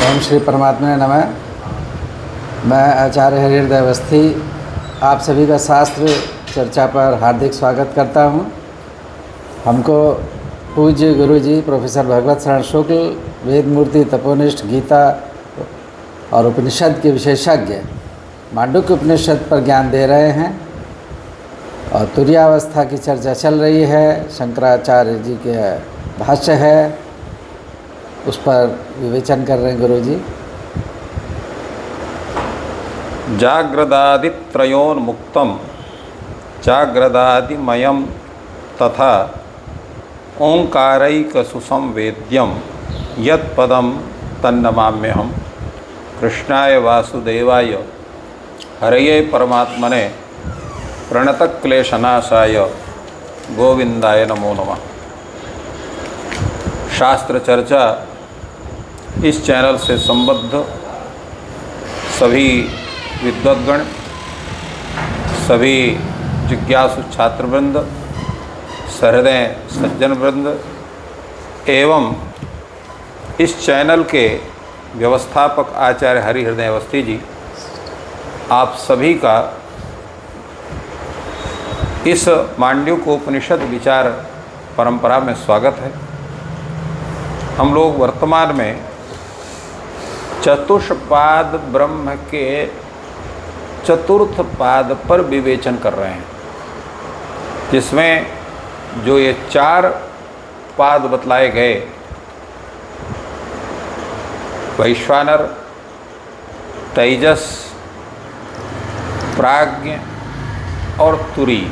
ओम श्री परमात्मा नमः। मैं आचार्य हरिहृदय अवस्थी आप सभी का शास्त्र चर्चा पर हार्दिक स्वागत करता हूं। हमको पूज्य गुरु जी प्रोफेसर भगवत शरण शुक्ल वेदमूर्ति तपोनिष्ठ गीता और उपनिषद के विशेषज्ञ मांडुक्य उपनिषद पर ज्ञान दे रहे हैं और तुरीयावस्था की चर्चा चल रही है। शंकराचार्य जी के भाष्य है, उस पर विवेचन कर रहे हैं गुरु जी। जाग्रदादित्रयोन्मुक्तं जाग्रदादिमयं तथा ओंकारैकसुसंवेद्यं यत्पदं तन्नमाम्यहं। कृष्णाय वासुदेवाय हरये परमात्मने प्रणतक्लेशनाशाय गोविंदाय नमो नमः। शास्त्र चर्चा इस चैनल से संबद्ध सभी विद्वद्गण, सभी जिज्ञासु छात्रवृंद, सहृदय सज्जनवृंद एवं इस चैनल के व्यवस्थापक आचार्य हरिहृदय अवस्थी जी, आप सभी का इस मांडुक्योपनिषद विचार परंपरा में स्वागत है। हम लोग वर्तमान में चतुष्पाद ब्रह्म के चतुर्थ पाद पर विवेचन कर रहे हैं, जिसमें जो ये चार पाद बतलाए गए, वैश्वानर, तेजस, प्राज्ञ और तुरी,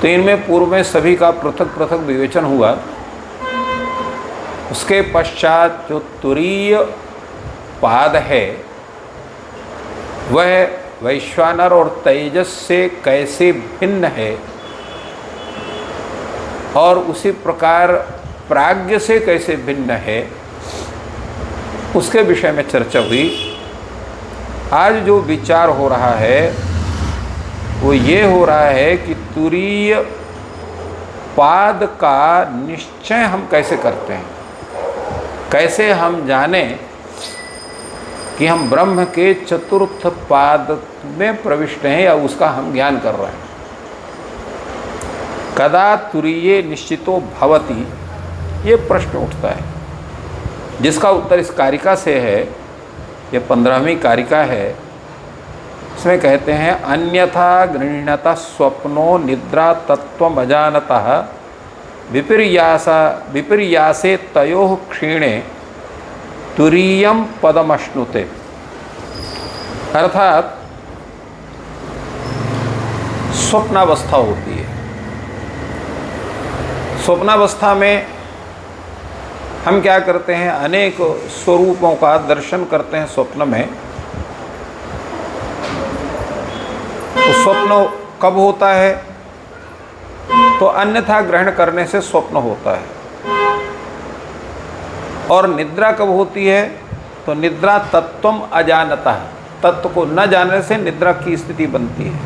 तो इनमें पूर्व में सभी का पृथक पृथक विवेचन हुआ। उसके पश्चात जो तुरीय पाद है वह वैश्वानर और तेजस से कैसे भिन्न है और उसी प्रकार प्राज्ञ से कैसे भिन्न है, उसके विषय में चर्चा हुई। आज जो विचार हो रहा है वो ये हो रहा है कि तुरीय पाद का निश्चय हम कैसे करते हैं, कैसे हम जाने कि हम ब्रह्म के चतुर्थ पाद में प्रविष्ट हैं या उसका हम ज्ञान कर रहे हैं। कदा तुरीये निश्चितो भवति, ये प्रश्न उठता है, जिसका उत्तर इस कारिका से है। ये 15वीं कारिका है। इसमें कहते हैं अन्यथा गृह्णत स्वप्नो निद्रा तत्त्वम् अजानतः विपर्यासे तयोः क्षीणे तुरीयं पदमश्नुते। अर्थात स्वप्नावस्था होती है। स्वप्नावस्था में हम क्या करते हैं, अनेक स्वरूपों का दर्शन करते हैं स्वप्न में। तो स्वप्न कब होता है, तो अन्यथा ग्रहण करने से स्वप्न होता है। और निद्रा कब होती है, तो निद्रा तत्वम अजानतः, तत्व को न जानने से निद्रा की स्थिति बनती है।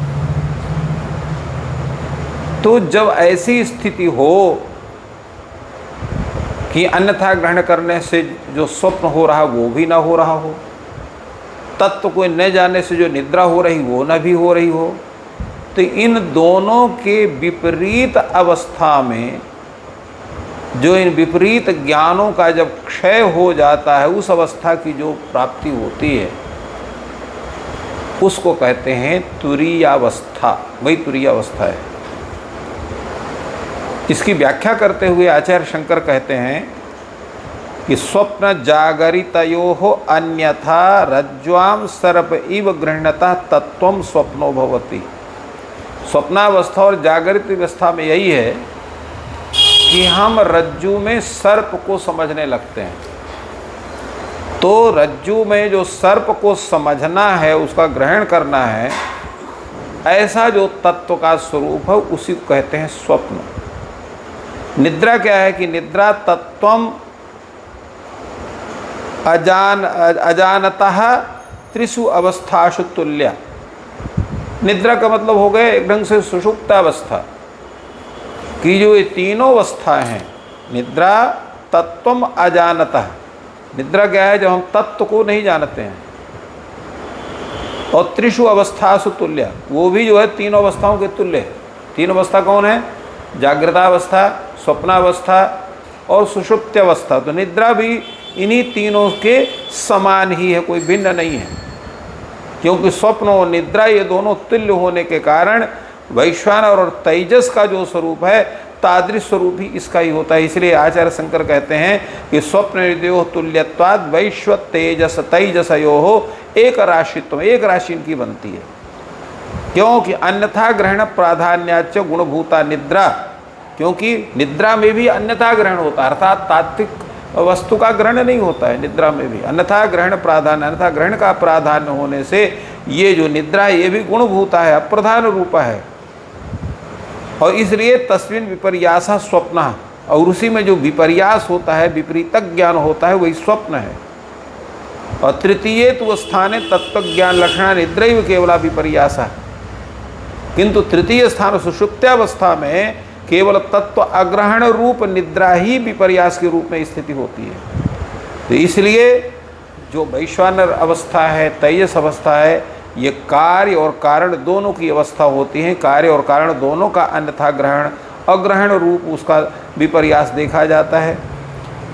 तो जब ऐसी स्थिति हो कि अन्यथा ग्रहण करने से जो स्वप्न हो रहा वो भी ना हो रहा हो, तत्व को न जानने से जो निद्रा हो रही वो न भी हो रही हो, तो इन दोनों के विपरीत अवस्था में जो इन विपरीत ज्ञानों का जब क्षय हो जाता है, उस अवस्था की जो प्राप्ति होती है उसको कहते हैं तुरीयावस्था। वही तुरीयावस्था है। इसकी व्याख्या करते हुए आचार्य शंकर कहते हैं कि स्वप्न जागरितयोः अन्यथा रज्ज्वां सर्प इव गृह्णतः तत्वं स्वप्नो भवति। स्वप्नावस्था और जागृत अवस्था में यही है कि हम रज्जु में सर्प को समझने लगते हैं। तो रज्जु में जो सर्प को समझना है, उसका ग्रहण करना है, ऐसा जो तत्व का स्वरूप है उसी को कहते हैं स्वप्न। निद्रा क्या है कि निद्रा तत्वम अजानतः त्रिषु अवस्थासु तुल्या। निद्रा का मतलब हो गया एक ढंग से सुषुप्तावस्था की जो ये तीनों अवस्थाएं हैं, निद्रा, तत्वम, अजानतः, निद्रा क्या है? जब हम तत्व को नहीं जानते हैं। और त्रिषु अवस्थासु तुल्य, वो भी जो है तीनों अवस्थाओं के तुल्य है। तीन अवस्था कौन है? जागृतावस्था, स्वप्नावस्था और सुषुप्त्यावस्था। तो निद्रा भी इन्हीं तीनों के समान ही है, कोई भिन्न नहीं है। क्योंकि स्वप्न और निद्रा ये दोनों तुल्य होने के कारण वैश्वानर और तेजस का जो स्वरूप है तादृश स्वरूप ही इसका ही होता है। इसलिए आचार्य शंकर कहते हैं कि स्वप्न हृदयो तुल्यत्वाद वैश्व तेजस तैजसयोः एक राशित्व, एक राशि इनकी बनती है। क्योंकि अन्यथा ग्रहण प्राधान्याच गुणभूता निद्रा, क्योंकि निद्रा में भी अन्यथा ग्रहण होता है, अर्थात तात्विक वस्तु का ग्रहण नहीं होता है निद्रा में भी। अन्यथा ग्रहण प्राधान्य, अन्यथा ग्रहण का प्राधान्य होने से ये जो निद्रा है ये भी गुणभूता है, अप्रधान रूप है। और इसलिए तस्मिन् विपर्यासा स्वप्न, और उसी में जो विपर्यास होता है, विपरीत ज्ञान होता है, वही स्वप्न है। और तृतीय तो स्थाने तत्व ज्ञान लक्षणा निद्रैव केवला विपर्यासा, किंतु तृतीय स्थान सुषुप्त्यावस्था में केवल तत्व अग्रहण रूप निद्रा ही विपर्यास के रूप में स्थिति होती है। तो इसलिए जो वैश्वानर अवस्था है, तेजस अवस्था है, ये कार्य और कारण दोनों की अवस्था होती है। कार्य और कारण दोनों का अन्यथा ग्रहण अग्रहण रूप उसका विपर्यास देखा जाता है।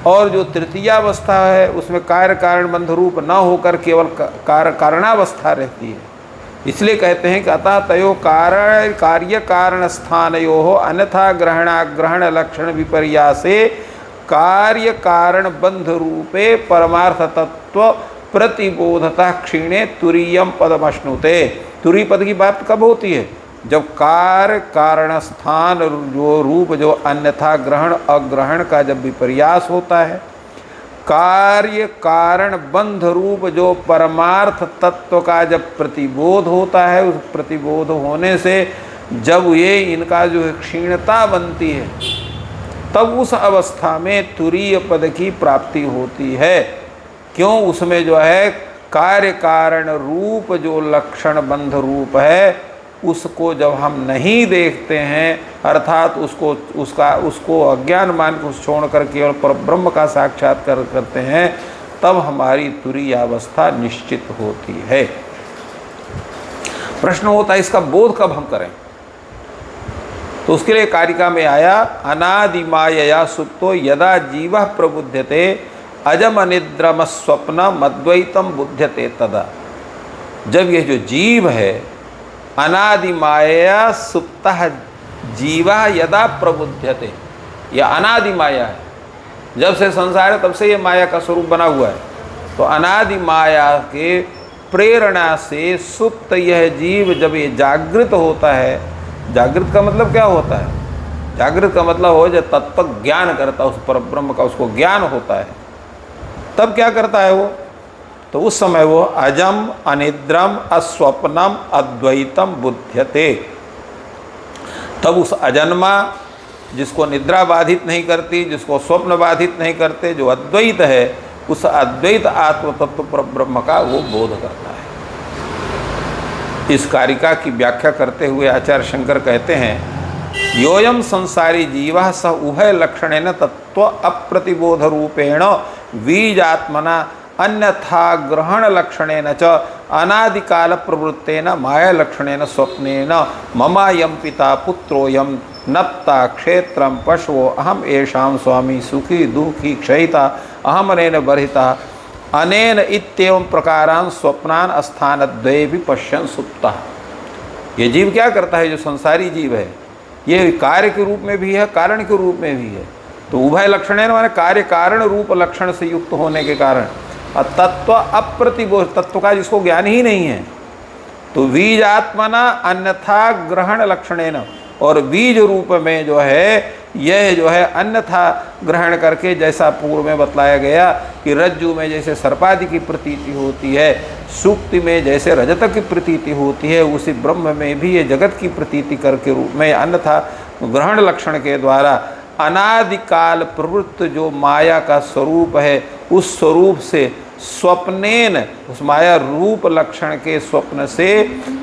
और जो तृतीय अवस्था है उसमें कार्य कारण बंध रूप न होकर केवल कारणावस्था रहती है। इसलिए कहते हैं कि अतः तयो कार्य कारण स्थानयोः अन्यथा ग्रहणाग्रहण लक्षण विपर्यासे कार्य कारण बंध रूपे परमार्थ तत्व प्रतिबोधता क्षीणे तुरीयम पदमश्नुते। तुरी पद की बात कब होती है? जब कार्य कारण स्थान जो रूप जो अन्यथा ग्रहण अग्रहण का जब विपर्यास होता है, कार्य कारण बंध रूप जो परमार्थ तत्व का जब प्रतिबोध होता है, उस प्रतिबोध होने से जब ये इनका जो क्षीणता बनती है, तब उस अवस्था में तुरीय पद की प्राप्ति होती है। क्यों? उसमें जो है कार्य कारण रूप जो लक्षण बंध रूप है उसको जब हम नहीं देखते हैं, अर्थात उसको अज्ञान मान को छोड़कर केवल परब्रह्म का साक्षात्कार करते हैं, तब हमारी तुरीय अवस्था निश्चित होती है। प्रश्न होता है इसका बोध कब हम करें? तो उसके लिए कारिका में आया अनादि मायया सुप्तो यदा जीवः प्रबुध्यते अजम अनिद्रम स्वप्न अद्वैतम बुध्यते तदा। जब यह जो जीव है अनादि माया सुप्तः जीवा यदा प्रबुध्यते, यह अनादि माया है, जब से संसार है तब से ये माया का स्वरूप बना हुआ है। तो अनादि माया के प्रेरणा से सुप्त यह जीव जब ये जागृत होता है, जागृत का मतलब क्या होता है? जागृत का मतलब हो जब तत्व ज्ञान करता है, उस परब्रह्म का उसको ज्ञान होता है, तब क्या करता है वो? तो उस समय वो अजम अनिद्रम अस्वप्नम अद्वैतम बुध्यते। तब उस अजन्मा जिसको निद्रा बाधित नहीं करती, जिसको स्वप्न बाधित नहीं करते, जो अद्वैत है, उस अद्वैत आत्म तत्व परब्रह्म का वो बोध करता है। इस कारिका की व्याख्या करते हुए आचार्य शंकर कहते हैं योयम संसारी जीवा स उभय लक्षणेन तत्व अप्रतिबोध रूपेण बीजात्मना अन्यथा ग्रहण लक्षणेन च अनादिकाल प्रवृत्तेन माया लक्षणेन स्वप्नेन ममायम पिता पुत्रोयम नप्ता क्षेत्रम पशवो अहम येषां स्वामी सुखी दुखी क्षयिता अहम अनेन बर्हिता अनेन इत्येवं प्रकारान् स्वप्नान् स्थानद्वये भी पश्यन् सुप्तः। ये जीव क्या करता है? जो संसारी जीव है ये कार्य के रूप में भी है, कारण के रूप में भी है। तो उभय लक्षण है माने कार्य कारण रूप लक्षण से युक्त होने के कारण तत्व अप्रतिबोध, तत्व का जिसको ज्ञान ही नहीं है। तो बीज आत्मना अन्यथा ग्रहण लक्षणेन, और बीज रूप में जो है यह जो है अन्यथा ग्रहण करके, जैसा पूर्व में बतलाया गया कि रज्जु में जैसे सर्पादि की प्रतीति होती है, सुक्ति में जैसे रजत की प्रतीति होती है, उसी ब्रह्म में भी ये जगत की प्रतीति करके रूप में अन्यथा ग्रहण लक्षण के द्वारा अनादिकाल प्रवृत्त जो माया का स्वरूप है, उस स्वरूप से स्वप्नेन, उस माया रूप लक्षण के स्वप्न से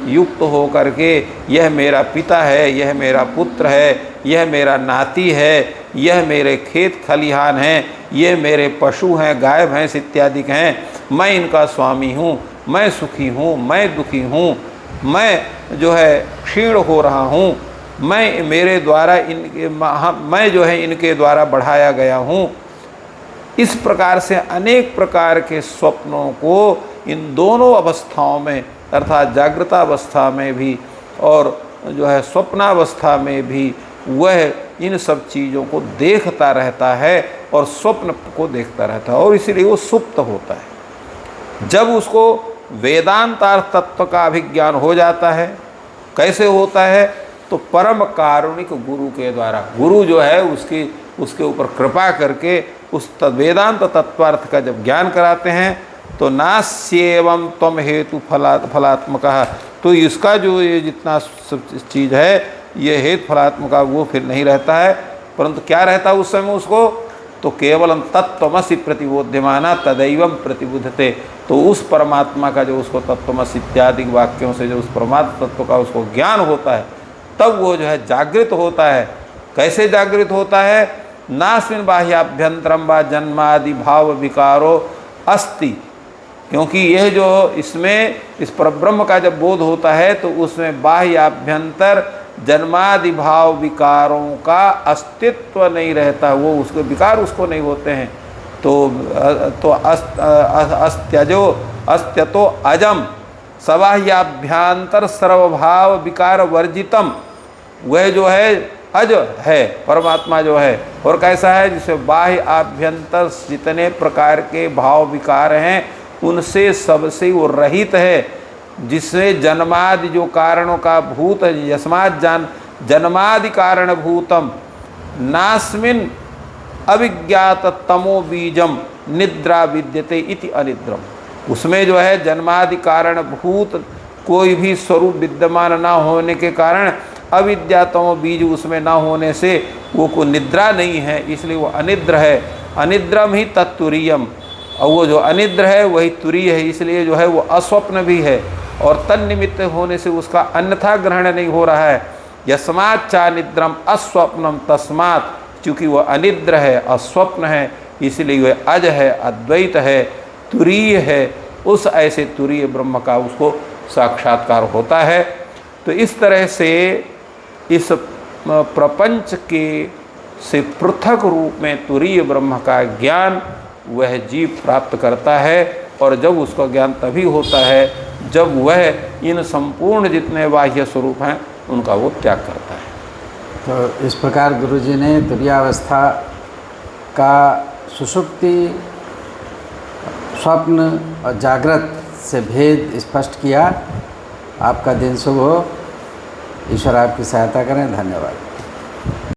युक्त होकर के यह मेरा पिता है, यह मेरा पुत्र है, यह मेरा नाती है, यह मेरे खेत खलिहान हैं, ये मेरे पशु हैं, गाय भैंस इत्यादि हैं, मैं इनका स्वामी हूँ, मैं सुखी हूँ, मैं दुखी हूँ, मैं जो है क्षीण हो रहा हूँ, मैं मेरे द्वारा मैं जो है इनके द्वारा बढ़ाया गया हूँ। इस प्रकार से अनेक प्रकार के स्वप्नों को इन दोनों अवस्थाओं में अर्थात जागृतावस्था में भी और जो है स्वप्नावस्था में भी वह इन सब चीज़ों को देखता रहता है और स्वप्न को देखता रहता है, और इसीलिए वो सुप्त होता है। जब उसको वेदांतार्थ तत्व का अभिज्ञान हो जाता है, कैसे होता है, तो परम कारुणिक गुरु के द्वारा, गुरु जो है उसके ऊपर कृपा करके उस वेदांत तत्वार्थ का जब ज्ञान कराते हैं तो नास्येवं त्वम हेतु फलात्मक, तो इसका जो ये जितना चीज़ है ये हेतु फलात्मक वो फिर नहीं रहता है, परंतु क्या रहता है उस समय उसको, तो केवलम तत्त्वमसि प्रतिबोध्यमाना तदैवं प्रतिबुद्धते, तो उस परमात्मा का जो उसको तत्त्वमसि इत्यादि वाक्यों से जो उस परमात्मा तत्व का उसको ज्ञान होता है तब वो जो है जागृत होता है। कैसे जागृत होता है, नास्मिन् बाह्याभ्यंतरम वा जन्मादि भाव विकारो अस्ति, क्योंकि यह जो इसमें इस परब्रह्म का जब बोध होता है तो उसमें बाह्याभ्यंतर जन्मादि भाव विकारों का अस्तित्व नहीं रहता, वो उसके विकार उसको नहीं होते हैं। तो अस्त्यतो अजम सबाह्याभ्यंतर सर्वभाव विकार वर्जितम, वह जो है अज है परमात्मा जो है, और कैसा है, जिसे बाह्य आभ्यंतर जितने प्रकार के भाव विकार हैं उनसे सबसे वो रहित है, जिससे जन्मादि जो कारणों का भूत है, यस्मात् जन्मादि कारण भूतम नास्मिन् अविज्ञात तमो बीजम निद्रा विद्यते इति अनिद्रम, उसमें जो है जन्मादि कारण भूत कोई भी स्वरूप विद्यमान ना होने के कारण अविद्यातमो बीज उसमें ना होने से वो को निद्रा नहीं है, इसलिए वो अनिद्र है। अनिद्रम ही तत्तुरीयम, और वो जो अनिद्र है वही तुरीय है, इसलिए जो है वो अस्वप्न भी है, और तन्निमित्त होने से उसका अन्यथा ग्रहण नहीं हो रहा है। यस्मात् चा निद्रम अस्वप्नम तस्मात्, चूँकि वह अनिद्र है, अस्वप्न है, इसलिए वह अज है, अद्वैत है, तुरीय है, उस ऐसे तुरीय ब्रह्म का उसको साक्षात्कार होता है। तो इस तरह से इस प्रपंच के से पृथक रूप में तुरीय ब्रह्म का ज्ञान वह जीव प्राप्त करता है, और जब उसका ज्ञान तभी होता है जब वह इन संपूर्ण जितने बाह्य स्वरूप हैं उनका वो त्याग करता है। तो इस प्रकार गुरुजी ने तुरीयावस्था का सुषुप्ति, स्वप्न और जागृत से भेद स्पष्ट किया। आपका दिन शुभ हो, ईश्वर आपकी सहायता करें। धन्यवाद।